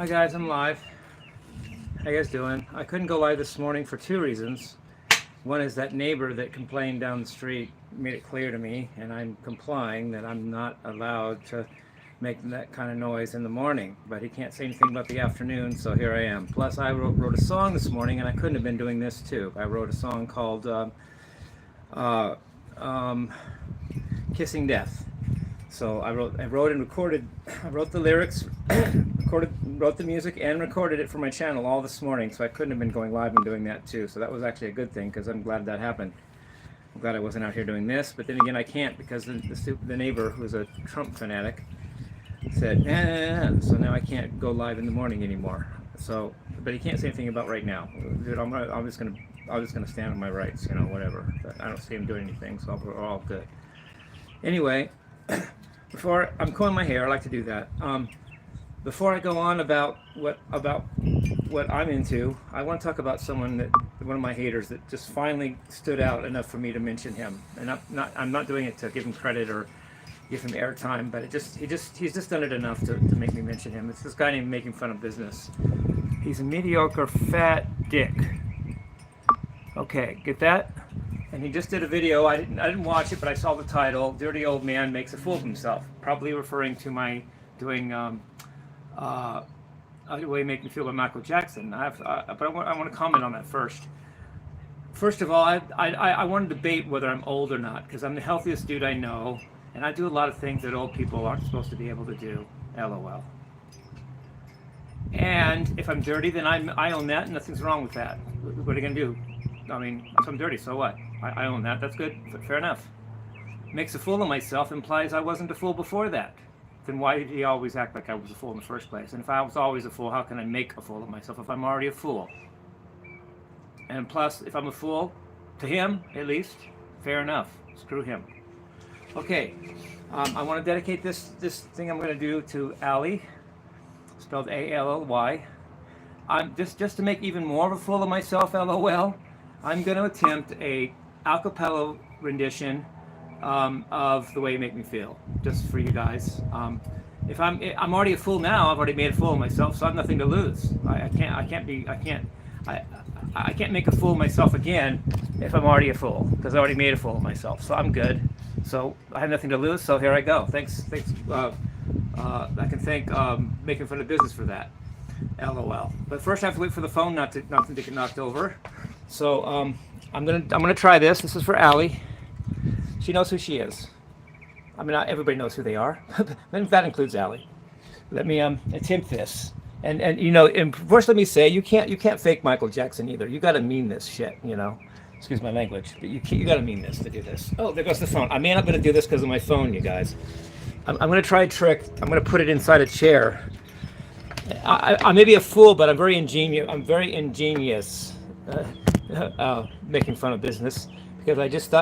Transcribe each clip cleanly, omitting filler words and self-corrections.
Hi guys, I'm live. How you guys doing? I couldn't go live this morning for two reasons. One is that neighbor that complained down the street made it clear to me, and I'm complying that I'm not allowed to make that kind of noise in the morning. But he can't say anything about the afternoon, so here I am. Plus, I wrote a song this morning, and I couldn't have been doing this too. I wrote a song called uh, um, "Kissing Death." So I wrote and recorded. I wrote the lyrics, wrote the music, and recorded it for my channel all this morning. So I couldn't have been going live and doing that too. So that was actually a good thing because I'm glad that happened. I'm glad I wasn't out here doing this. But then again, I can't because the neighbor, who's a Trump fanatic, said, nah. So now I can't go live in the morning anymore. So, but he can't say anything about right now. Dude, I'm just gonna stand on my rights, whatever. But I don't see him doing anything, so we're all good. Anyway. Before I'm combing my hair, I like to do that. Before I go on about what I'm into, I want to talk about one of my haters that just finally stood out enough for me to mention him. And I'm not doing it to give him credit or give him airtime, but he's just done it enough to make me mention him. It's this guy named Making Fun of Business. He's a mediocre fat dick. Okay, get that? And he just did a video. I didn't watch it, but I saw the title. Dirty Old Man Makes a Fool of Himself. Probably referring to my doing the way you make me feel about Michael Jackson. But I want to comment on that first. First of all, I want to debate whether I'm old or not, because I'm the healthiest dude I know, and I do a lot of things that old people aren't supposed to be able to do. LOL. And if I'm dirty, then I own that, and nothing's wrong with that. What are you gonna do? I mean, if I'm dirty, so what? I own that. That's good. Fair enough. Makes a fool of myself implies I wasn't a fool before that. Then why did he always act like I was a fool in the first place? And if I was always a fool, how can I make a fool of myself if I'm already a fool? And plus, if I'm a fool, to him at least, fair enough. Screw him. Okay, I want to dedicate this thing I'm going to do to Allie, spelled A-L-L-Y. I'm just to make even more of a fool of myself, LOL. I'm going to attempt a acapella rendition of The Way You Make Me Feel, just for you guys. If I'm already a fool now, I've already made a fool of myself, so I have nothing to lose. I can't make a fool of myself again if I'm already a fool, because I already made a fool of myself. So I'm good. So I have nothing to lose. So here I go. Thanks. I can thank Making Fun of Business for that. LOL. But first, I have to wait for the phone not to get knocked over. So I'm gonna try this. This is for Allie. She knows who she is. I mean, not everybody knows who they are. That includes Allie. Let me attempt this. And first let me say you can't fake Michael Jackson either. You got to mean this shit. Excuse my language, but you got to mean this to do this. Oh, there goes the phone. I may not be able to do this because of my phone, you guys. I'm gonna try a trick. I'm gonna put it inside a chair. I may be a fool, but I'm very ingenious. Making fun of business, because I just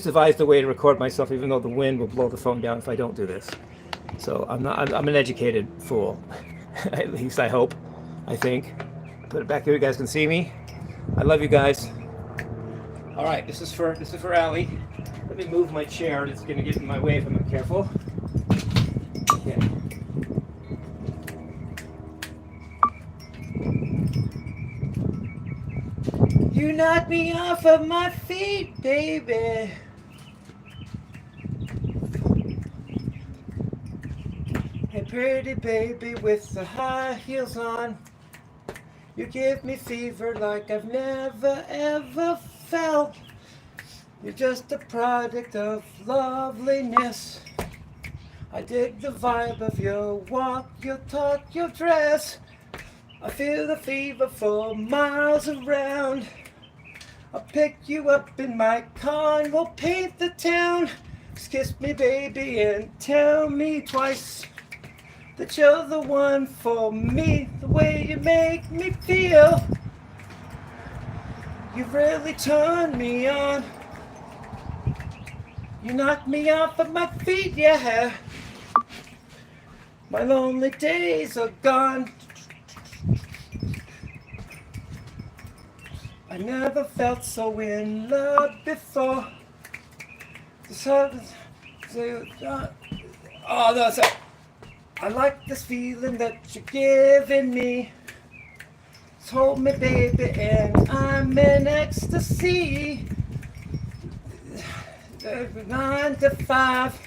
devised a way to record myself, even though the wind will blow the phone down if I don't do this. So I'm an educated fool, at least I hope. I think. Put it back here. You guys can see me. I love you guys. All right, this is for Allie. Let me move my chair. It's gonna get in my way if I'm not careful. Okay. You knocked me off of my feet, baby. Hey, pretty baby with the high heels on. You give me fever like I've never ever felt. You're just a product of loveliness. I dig the vibe of your walk, your talk, your dress. I feel the fever for miles around. I'll pick you up in my car and we'll paint the town. Just kiss me, baby, and tell me twice that you're the one for me. The way you make me feel, you really turn me on. You knock me off of my feet, yeah. My lonely days are gone. I never felt so in love before. Oh no, I like this feeling that you're giving me. Just hold me, baby, and I'm in ecstasy. 9 to 5.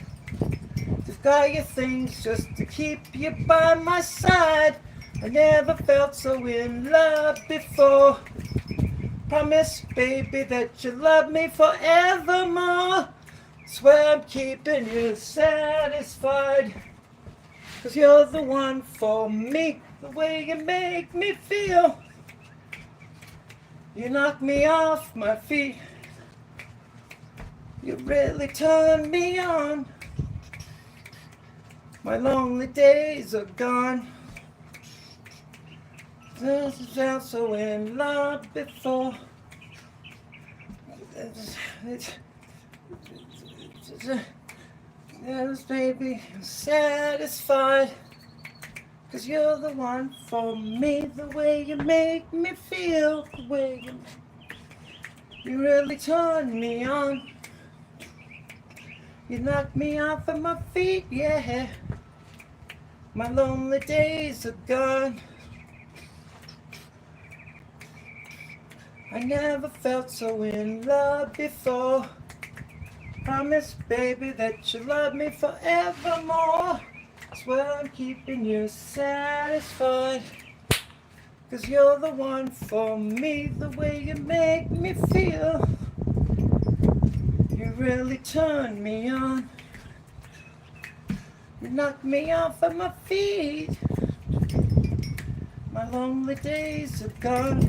You've got your things just to keep you by my side. I never felt so in love before. Promise, baby, that you love me forevermore. Swear I'm keeping you satisfied. 'Cause you're the one for me, the way you make me feel. You knock me off my feet. You really turn me on. My lonely days are gone. This is felt so in love before. Yes, baby, I'm satisfied. 'Cause you're the one for me, the way you make me feel, the way you really turn me on. You knock me off of my feet, yeah. My lonely days are gone. I never felt so in love before. Promise, baby, that you love me forevermore. Swear I'm keeping you satisfied. 'Cause you're the one for me, the way you make me feel. You really turn me on. You knock me off of my feet. My lonely days are gone.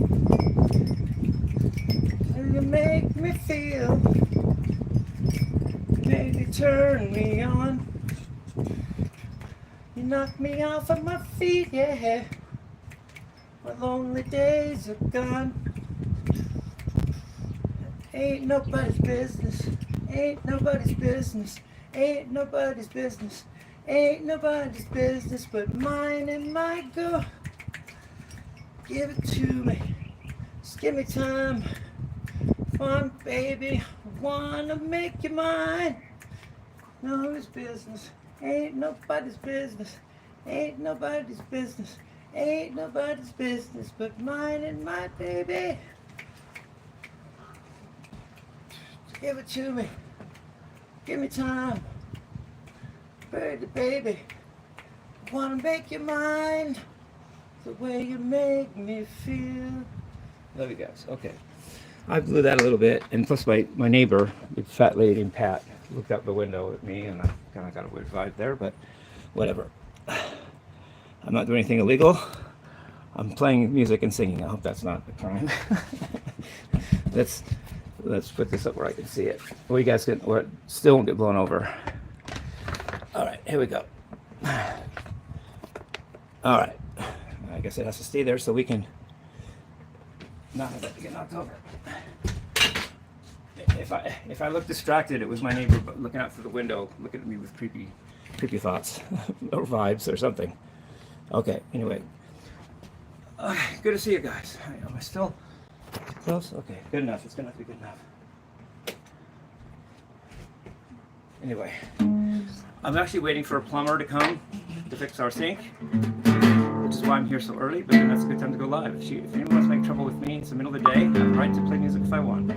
And you make me feel. Baby, turn me on. You knock me off of my feet, yeah. My lonely days are gone. Ain't nobody's business. Ain't nobody's business. Ain't nobody's business. Ain't nobody's business but mine and my girl. Give it to me. Just give me time. Fun, baby. Wanna make you mine. Nobody's business. Ain't nobody's business. Ain't nobody's business. Ain't nobody's business but mine and my baby. Give it to me. Give me time. Baby, baby. Wanna make you mine. The way you make me feel. Love you guys. Okay. I blew that a little bit, and plus my neighbor, the fat lady named Pat, looked out the window at me, and I kind of got a weird vibe there, but whatever. I'm not doing anything illegal. I'm playing music and singing. I hope that's not a crime. Let's put this up where I can see it. Well, you guys can, or it still won't get blown over. All right, here we go. All right. I guess it has to stay there so we can not have that get knocked over. If I look distracted, it was my neighbor looking out through the window, looking at me with creepy thoughts or vibes or something. Okay, anyway. Good to see you guys. Am I still close? Okay, good enough. It's gonna have to be good enough. Anyway, I'm actually waiting for a plumber to come to fix our sink, which is why I'm here so early, but then that's a good time to go live. If anyone wants to make trouble with me, it's the middle of the day. I'm right to play music if I want.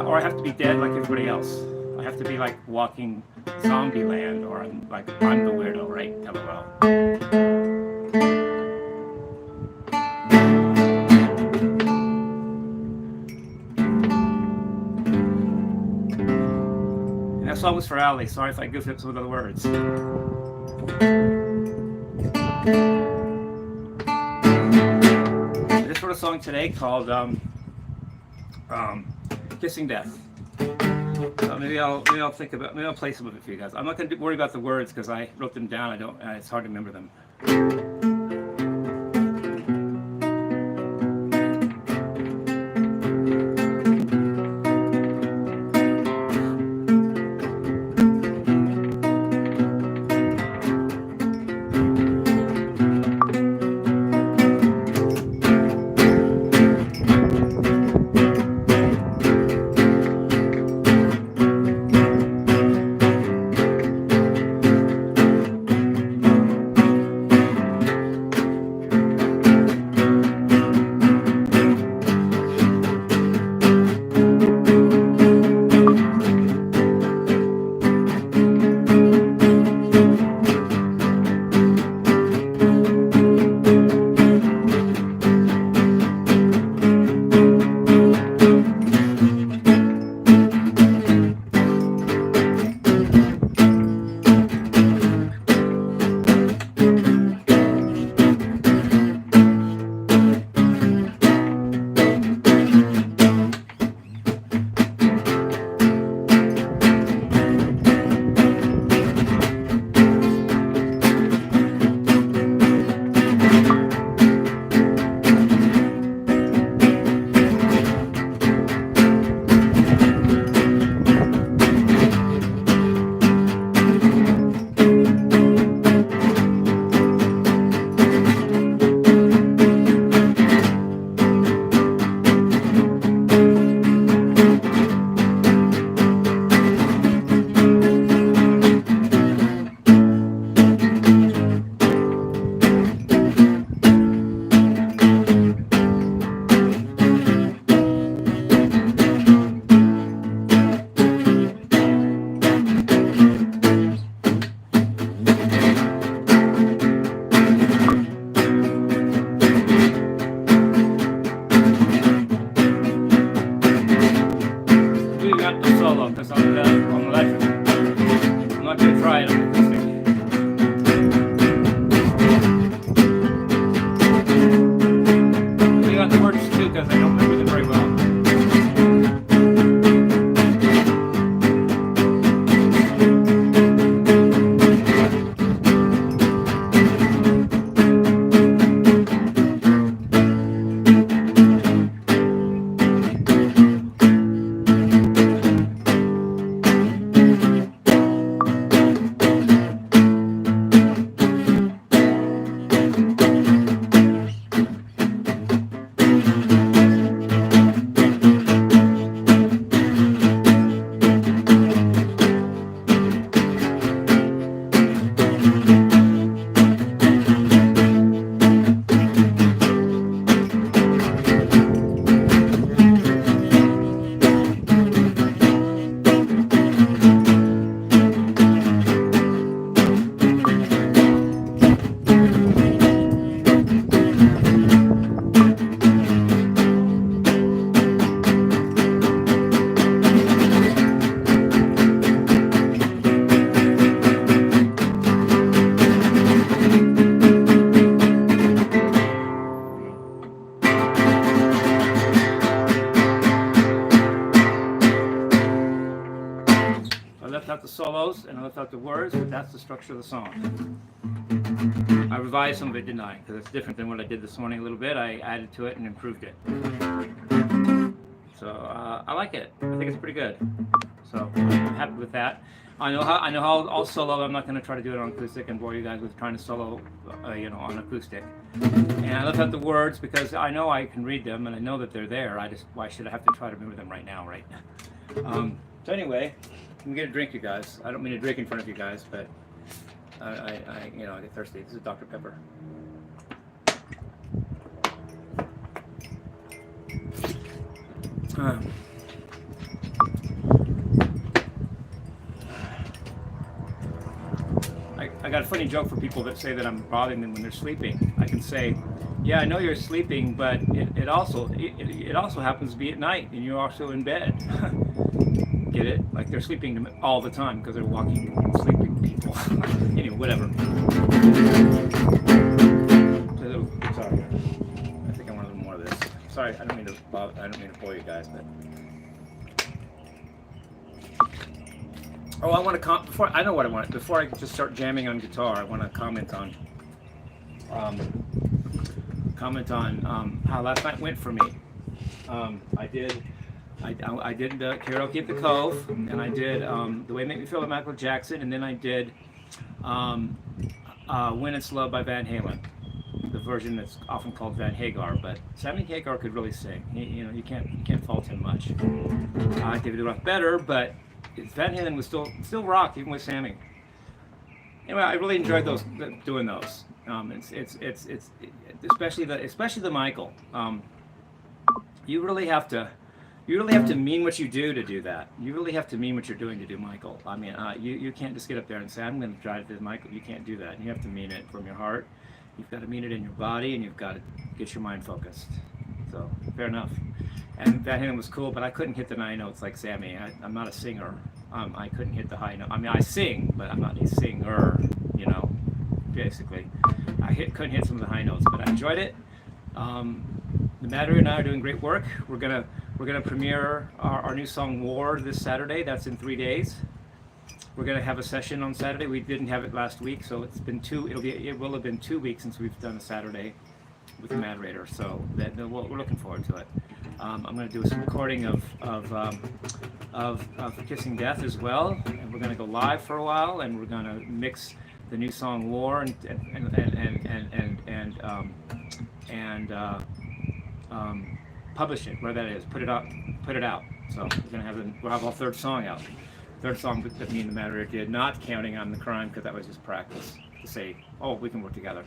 Or I have to be dead like everybody else. I have to be like walking zombie land, or I'm the weirdo, right? LOL. And that song was for Ali. Sorry if I goofed up some of the words. I just wrote a song today called Kissing Death. Maybe I'll play some of it for you guys. I'm not going to worry about the words because I wrote them down. It's hard to remember them. the solos and I left out the words, but that's the structure of the song. I revised some of it, didn't I? Because it's different than what I did this morning a little bit. I added to it and improved it. So I like it. I think it's pretty good. So I'm happy with that. I know how I'll solo. I'm not going to try to do it on acoustic and bore you guys with trying to solo, on acoustic. And I left out the words because I know I can read them and I know that they're there. Why should I have to try to remember them right now, right? So anyway, I'm get a drink, you guys. I don't mean to drink in front of you guys, but I get thirsty. This is Dr. Pepper. I got a funny joke for people that say that I'm bothering them when they're sleeping. I can say, yeah, I know you're sleeping, but it also happens to be at night, and you're also in bed. Get it? Like they're sleeping all the time because they're walking sleeping people. Anyway, whatever. A little guitar here. I think I want a little more of this. Sorry, I don't mean to bore you guys, but. Oh, I want to before I know what I want. Before I just start jamming on guitar, I want to comment on how last night went for me. I did Karaoke at the Cove, and I did The Way It Made Me Feel by Michael Jackson, and then I did When It's Love by Van Halen, the version that's often called Van Hagar, but Sammy Hagar could really sing. You can't fault him much. David Roth better, but Van Halen was still rock even with Sammy. Anyway, I really enjoyed doing those. It's especially the Michael. You really have to mean what you do that. You really have to mean what you're doing to do Michael. I mean, you can't just get up there and say, I'm going to try to do Michael. You can't do that. You have to mean it from your heart. You've got to mean it in your body, and you've got to get your mind focused. So, fair enough. And Van Halen was cool, but I couldn't hit the high notes like Sammy. I'm not a singer. I couldn't hit the high note. I mean, I sing, but I'm not a singer, basically. Couldn't hit some of the high notes, but I enjoyed it. The Matter and I are doing great work. We're gonna premiere our new song War this Saturday. That's in 3 days. We're gonna have a session on Saturday. We didn't have it last week, so it will have been 2 weeks since we've done a Saturday with the moderator. So we're looking forward to it. I'm gonna do some recording of Kissing Death as well, and we're gonna go live for a while, and we're gonna mix the new song War and publish it, where that is, put it out. So we'll have our third song out. Third song that me and the moderator did, not counting on the crime, because that was just practice to say, oh, we can work together.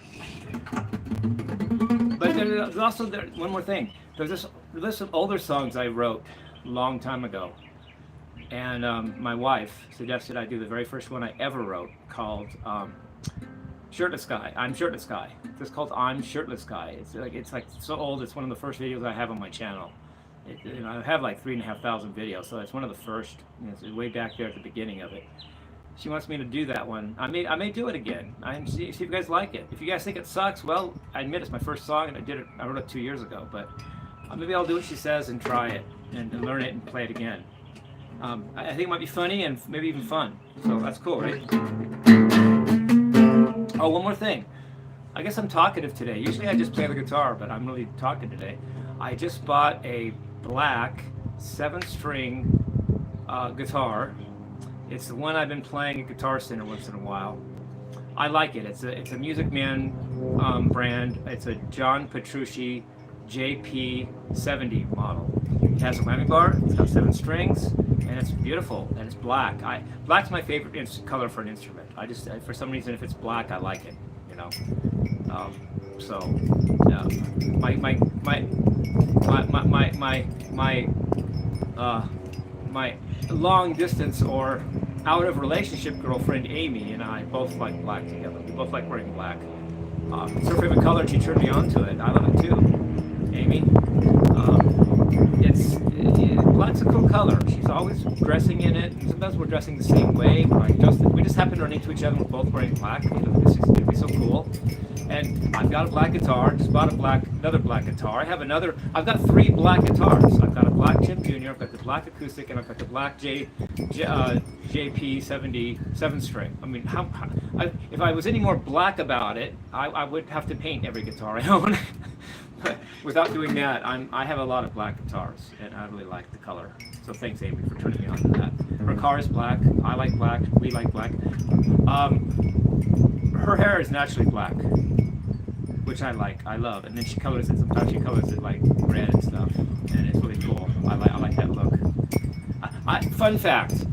But there's also one more thing. There's this list of older songs I wrote a long time ago, and my wife suggested I do the very first one I ever wrote, called Shirtless Guy. I'm Shirtless Guy. It's called I'm Shirtless Guy. It's like so old. It's one of the first videos I have on my channel. I have like 3,500 videos, so it's one of the first. It's way back there at the beginning of it. She wants me to do that one. I may do it again. See if you guys like it. If you guys think it sucks, well, I admit it's my first song, and I wrote it 2 years ago. But maybe I'll do what she says and try it and learn it and play it again. I think it might be funny and maybe even fun. So that's cool, right? Oh, one more thing. I guess I'm talkative today. Usually I just play the guitar, but I'm really talking today. I just bought a black 7-string guitar. It's the one I've been playing at Guitar Center once in a while. I like it. It's a Music Man brand. It's a John Petrucci JP70 model. It has a whammy bar. It's got 7 strings, and it's beautiful. And it's black. Black's my favorite color for an instrument. For some reason, if it's black, I like it. My long distance or out of relationship girlfriend Amy and I both like black together. We both like wearing black. It's her favorite color, and she turned me on to it. I love it too, Amy. Black's a cool color. She's always dressing in it. Sometimes we're dressing the same way. We just happen to run into each other. We're both wearing black. It'd be so cool. And I've got a black guitar. Just bought another black guitar. I've got 3 black guitars. I've got a black Jim Jr., I've got the black acoustic, and I've got the black JP 77 string. I mean, if I was any more black about it, I would have to paint every guitar I own. But without doing that, I have a lot of black guitars, and I really like the color. So thanks, Amy, for turning me on to that. Her car is black. I like black. We like black. Her hair is naturally black, which I like. I love. And then she colors it. Sometimes she colors it like red and stuff, and it's really cool. I like that look. Fun fact: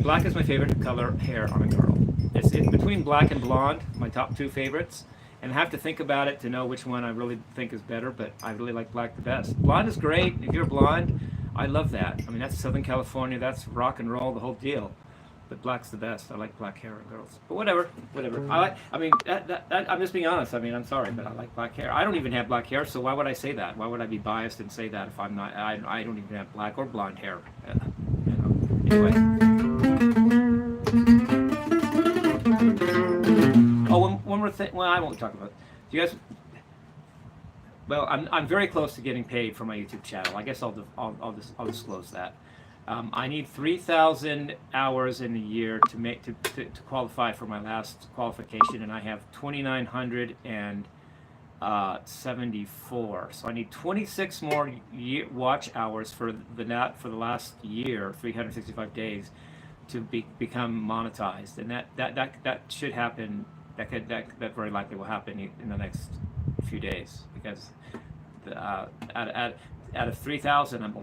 black is my favorite color hair on a girl. It's between black and blonde, my top 2 favorites. And I have to think about it to know which one I really think is better, but I really like black the best. Blonde is great. If you're blonde, I love that. I mean, that's Southern California. That's rock and roll, the whole deal. But black's the best. I like black hair on girls. But whatever. I'm just being honest. I mean, I'm sorry, but I like black hair. I don't even have black hair, so why would I say that? Why would I be biased and say that if I'm not? I don't even have black or blonde hair. Anyway. Oh, one more thing. Well, I won't talk about it. You guys. Well, I'm very close to getting paid for my YouTube channel. I guess I'll disclose that. I need 3,000 hours in a year to qualify for my last qualification, and I have 2,974. So I need 26 more watch hours for the last year, 365 days, to become monetized, and that should happen. That very likely will happen in the next few days, because out of 3,000, I'm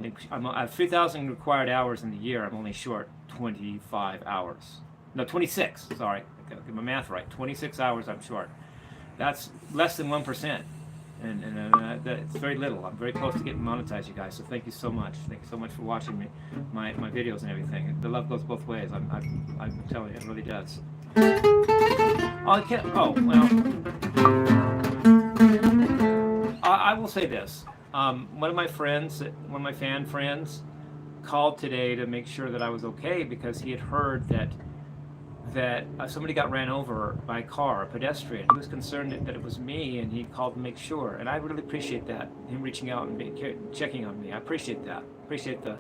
out of 3,000 required hours in the year, I'm only short 25 hours. No, 26. Sorry, get my math right. 26 hours I'm short. That's less than 1%, and it's very little. I'm very close to getting monetized, you guys. So thank you so much. Thank you so much for watching my videos and everything. The love goes both ways. I'm telling you, it really does. Oh, I can't. Oh, well. I will say this. One of my fan friends, called today to make sure that I was okay, because he had heard that somebody got ran over by a car, a pedestrian. He was concerned that it was me, and he called to make sure. And I really appreciate that, him reaching out and checking on me. I appreciate that. Appreciate the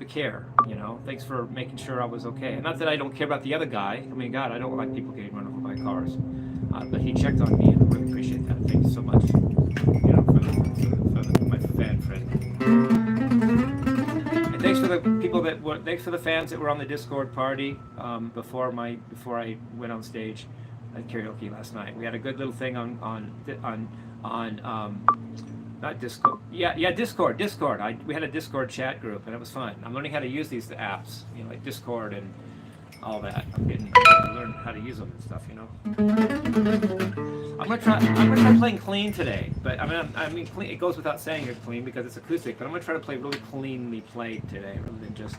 care, you know. Thanks for making sure I was okay. And not that I don't care about the other guy. I mean, God, I don't like people getting run over by cars. But he checked on me, and I really appreciate that. Thank you so much, you know, for my fan friend. And thanks for the fans that were on the Discord party before I went on stage at karaoke last night. We had a good little thing on not Discord. Yeah, Discord. We had a Discord chat group, and it was fun. I'm learning how to use these apps, you know, like Discord and all that. I'm getting to learn how to use them and stuff, you know. I'm gonna try playing clean today, but I mean, clean. It goes without saying it's clean because it's acoustic. But I'm gonna try to play really cleanly played today, rather than just.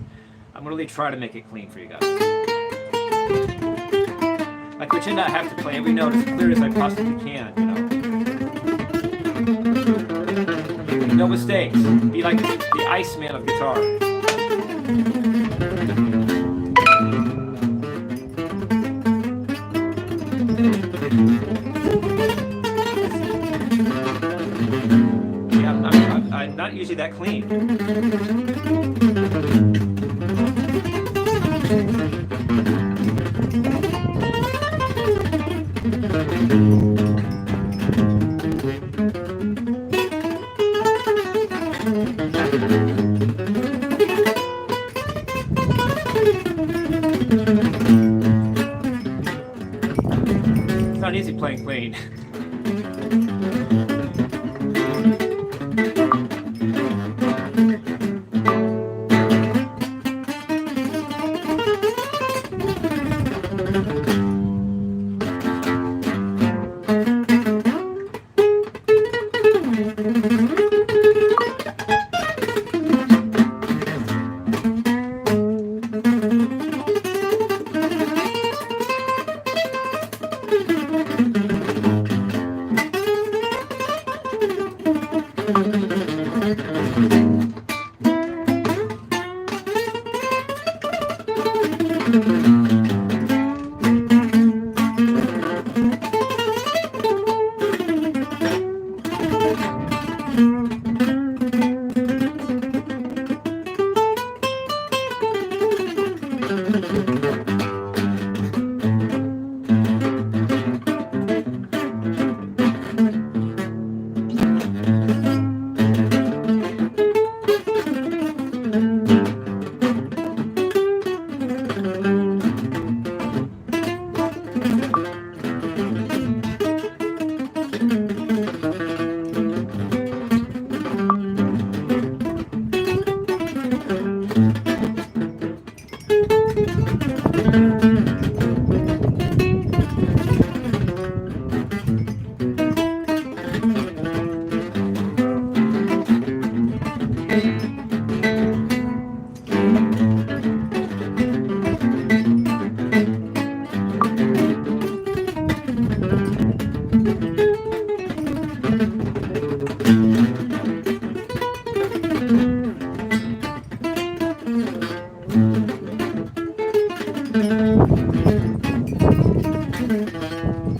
I'm gonna really try to make it clean for you guys. Like pretend I have to play every note as clear as I possibly can, you know. No mistakes. Be like the Iceman of guitar. Yeah, I'm not usually that clean. It's not easy playing clean.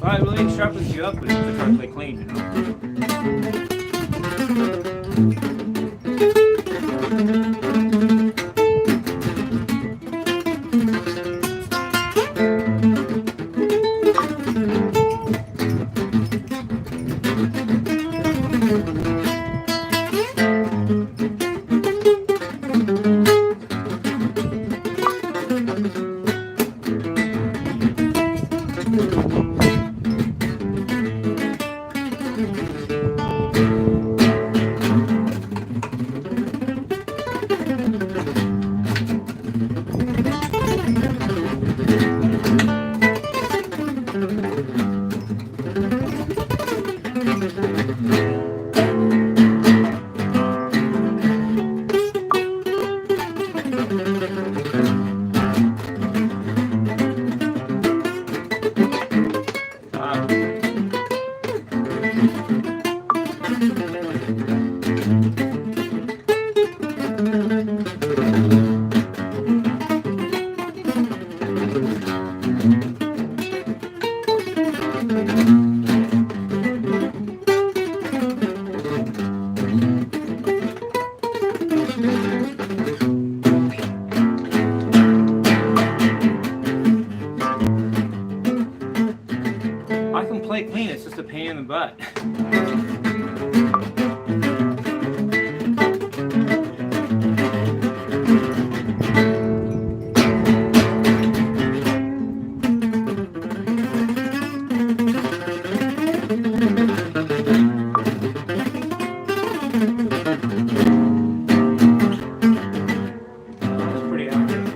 Well, it really sharpens you up when it's perfectly clean, you know. I can play clean, it's just a pain in the butt. That's pretty accurate.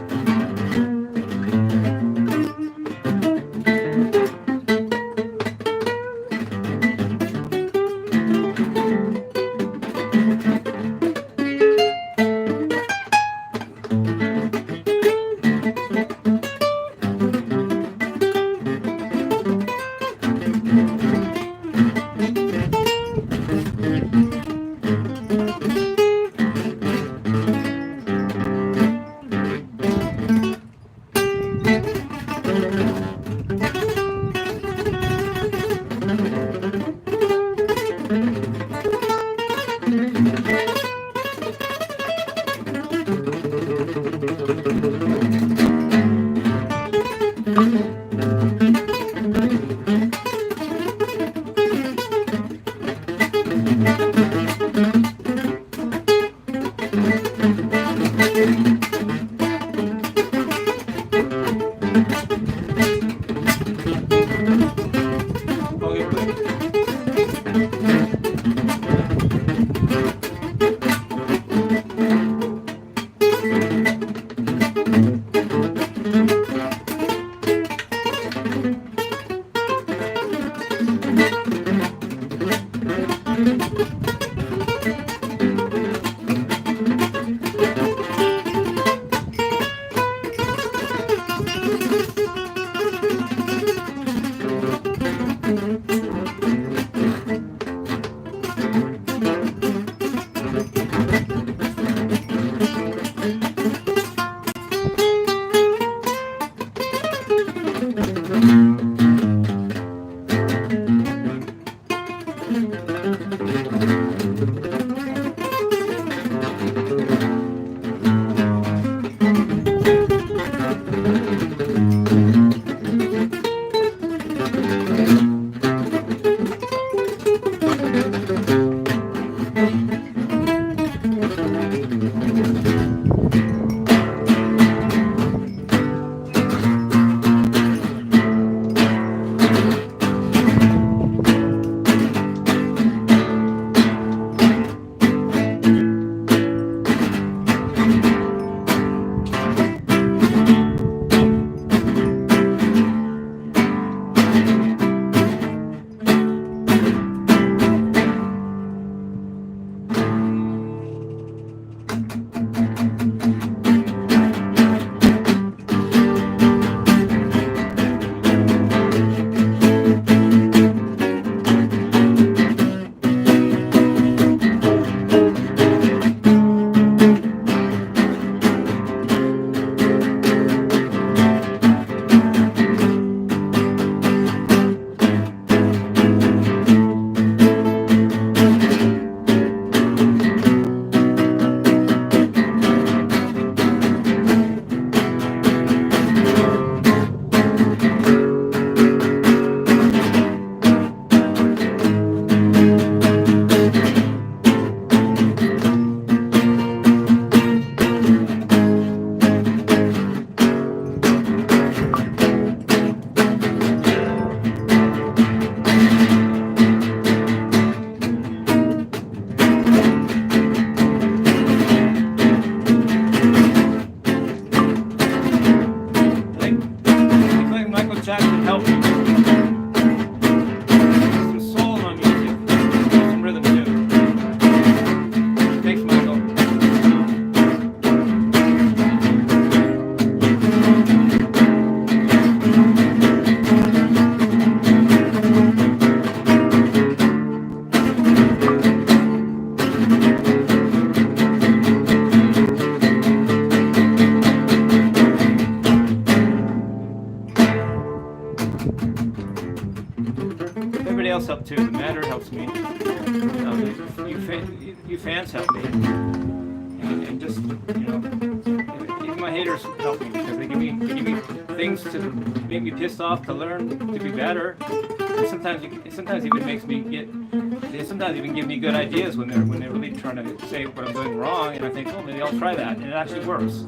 else help too. The matter helps me. You fans help me, and just even my haters help me because they give me things to make me pissed off, to learn, to be better. And sometimes even makes me they sometimes even give me good ideas when they're really trying to say what I'm doing wrong, and I think, oh, maybe I'll try that, and it actually works.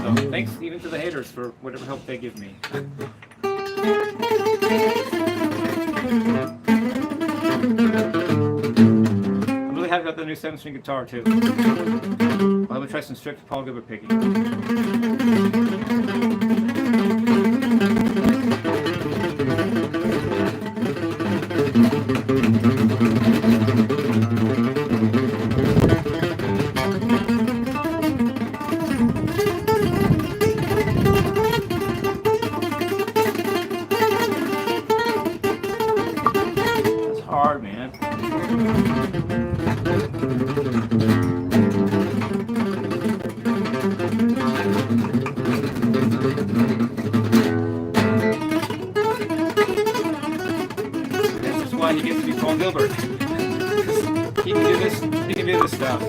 So thanks even to the haters for whatever help they give me. I'm really happy about the new 7-string guitar too. I'm gonna try some strict Paul Gilbert picking. That's hard, man. Why he gets to be Paul Gilbert. He can do this. He can do this stuff.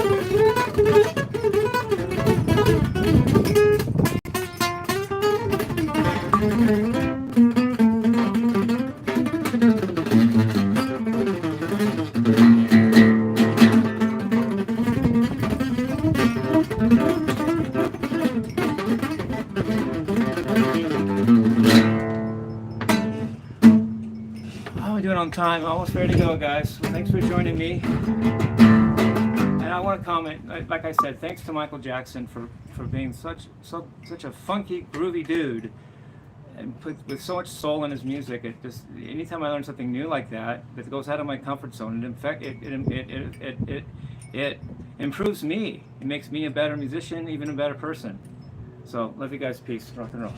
Doing on time, almost ready to go, guys. Well, thanks for joining me. And I want to comment, like I said, thanks to Michael Jackson for being such a funky, groovy dude, and with so much soul in his music. It just, anytime I learn something new like that goes out of my comfort zone, in fact, it improves me. It makes me a better musician, even a better person. So love you guys. Peace. Rock and roll.